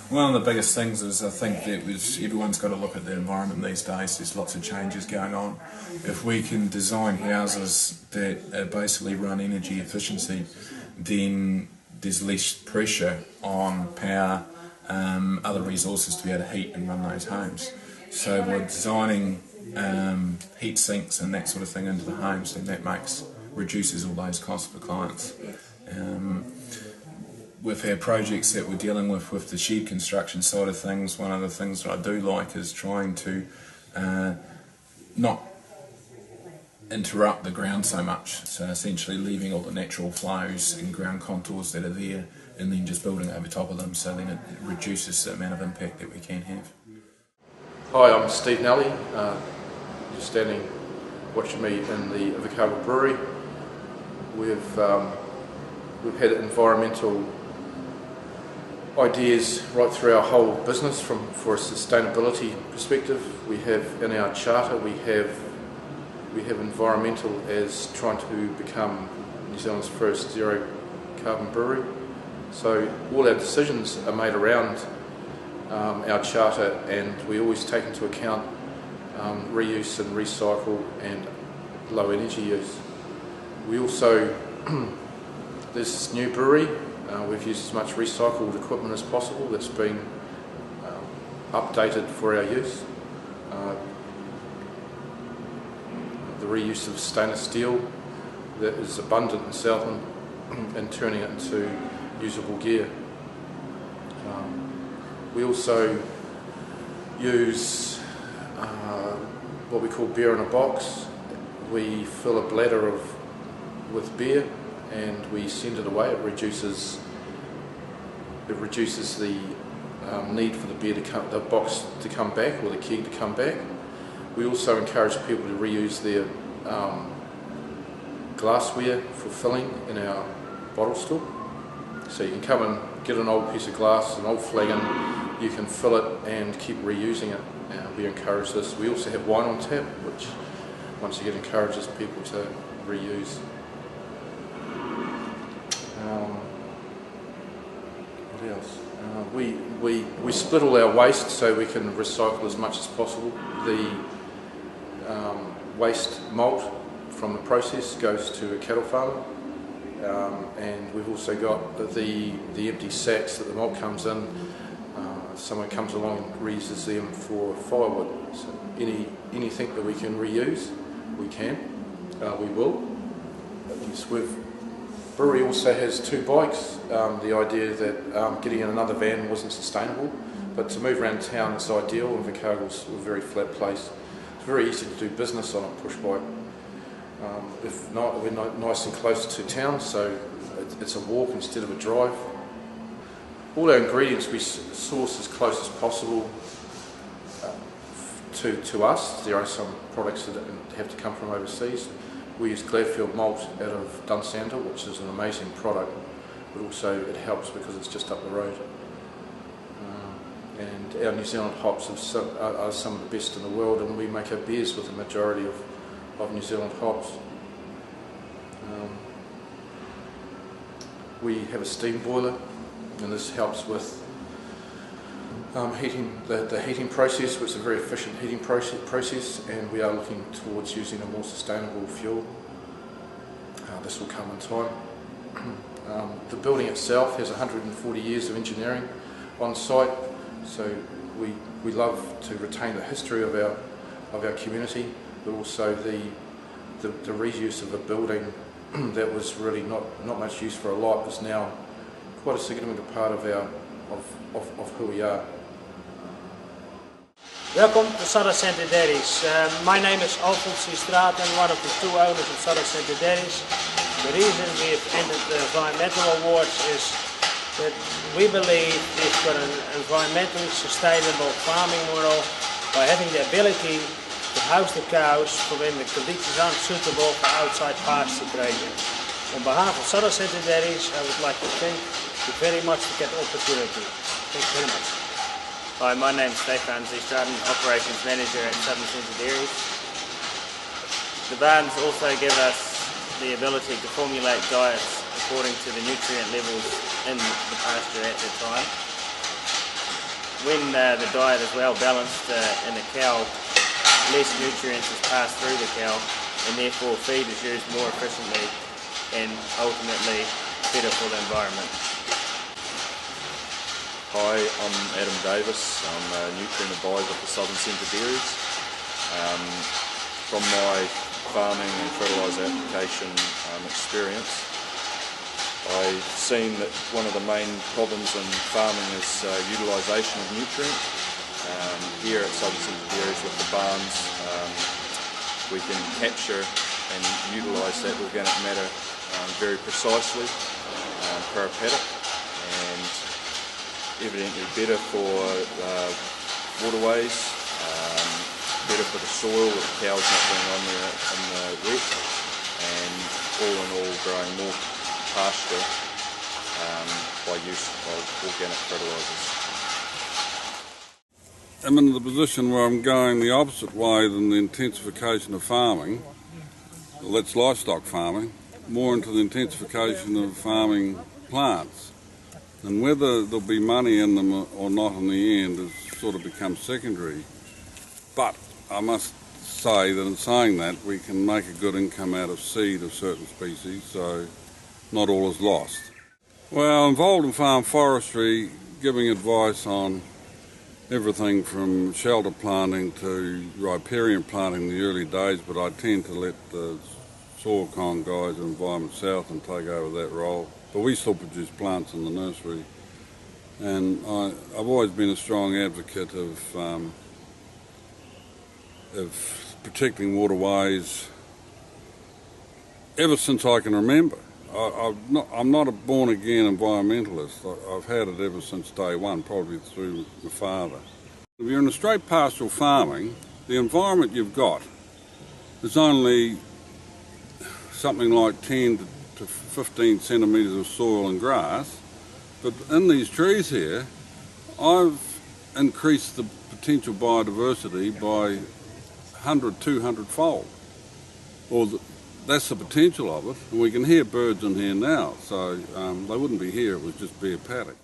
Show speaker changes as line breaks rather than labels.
One of the biggest things is I think that everyone's got to look at the environment these days. There's lots of changes going on. If we can design houses that basically run energy efficiency, then there's less pressure on power, other resources to be able to heat and run those homes. So we're designing heat sinks and that sort of thing into the homes, and that reduces all those costs for clients. With our projects that we're dealing with the shed construction side of things, one of the things that I do like is trying to not interrupt the ground so much. So essentially leaving all the natural flows and ground contours that are there and then just building over top of them, so then it reduces the amount of impact that we can have.
Hi, I'm Steve Nelly, just standing watching me in the Invercargill Brewery. We've had environmental ideas right through our whole business for a sustainability perspective. We have in our charter, we have environmental as trying to become New Zealand's first zero carbon brewery. So all our decisions are made around our charter, and we always take into account reuse and recycle and low energy use. We also, there's this new brewery, we've used as much recycled equipment as possible that's been updated for our use. The reuse of stainless steel that is abundant in Southland and turning it into usable gear. We also use what we call beer in a box. We fill a bladder with beer and we send it away. It reduces the need for the box to come back, or the keg to come back. We also encourage people to reuse their glassware for filling in our bottle store. So you can come and get an old piece of glass, an old flagon, you can fill it and keep reusing it. We encourage this. We also have wine on tap, which once again encourages people to reuse. What else? We split all our waste so we can recycle as much as possible. The waste malt from the process goes to a cattle farmer, and we've also got the empty sacks that the malt comes in. Someone comes along and reuses them for firewood. So anything that we can reuse, we can. We will. Brewery also has 2 bikes. The idea that getting in another van wasn't sustainable, but to move around town is ideal. Invercargill's a very flat place. It's very easy to do business on a push bike. If not, we're nice and close to town, so it's a walk instead of a drive. All our ingredients we source as close as possible to us. There are some products that have to come from overseas. We use Gladfield malt out of Dunsandel, which is an amazing product, but also it helps because it's just up the road. And our New Zealand hops are some of the best in the world, and we make our beers with the majority of New Zealand hops. We have a steam boiler, and this helps with heating the heating process, which is a very efficient heating process, and we are looking towards using a more sustainable fuel. This will come in time. The building itself has 140 years of engineering on site, so we love to retain the history of our community, but also the reuse of a building that was really not much use for a lot is now quite a significant part of who we are.
Welcome to Southland Dairies. My name is Alfons Straat, and one of the 2 owners of Southland Dairies. The reason we've entered the environmental awards is that we believe we've got an environmentally sustainable farming model by having the ability to house the cows for when the conditions aren't suitable for outside pasture grazing. On behalf of Southland Dairies, I would like to thank you very much for that opportunity. Thank you very much.
Hi, my name is Stefan Zeestraten, Operations Manager at Southland Dairies. The barns also give us the ability to formulate diets according to the nutrient levels in the pasture at the time. when the diet is well balanced in a cow, less nutrients is passed through the cow, and therefore feed is used more efficiently and ultimately better for the environment.
Hi, I'm Adam Davis. I'm a nutrient advisor for Southern Centre Dairies. From my farming and fertiliser application experience, I've seen that one of the main problems in farming is utilisation of nutrient. Here at Southern Centre Dairies with the barns, we can capture and utilise that organic matter very precisely per paddock, and evidently better for waterways, better for the soil with the cows not being on there in the wet, and all in all growing more pasture by use of organic fertilisers.
I'm in the position where I'm going the opposite way than the intensification of farming. Well, that's livestock farming, more into the intensification of farming plants. And whether there'll be money in them or not in the end has sort of become secondary. But I must say that in saying that, we can make a good income out of seed of certain species, so not all is lost. Well, I'm involved in farm forestry, giving advice on everything from shelter planting to riparian planting in the early days, but I tend to let the soil con guys at Environment Southland take over that role. But we still produce plants in the nursery, and I've always been a strong advocate of protecting waterways ever since I can remember. I'm not a born-again environmentalist. I've had it ever since day one, probably through my father. If you're in a straight pastoral farming, the environment you've got is only something like 10 to 15 centimetres of soil and grass, but in these trees here, I've increased the potential biodiversity by 100, 200-fold. That's the potential of it, and we can hear birds in here now, so they wouldn't be here, it would just be a paddock.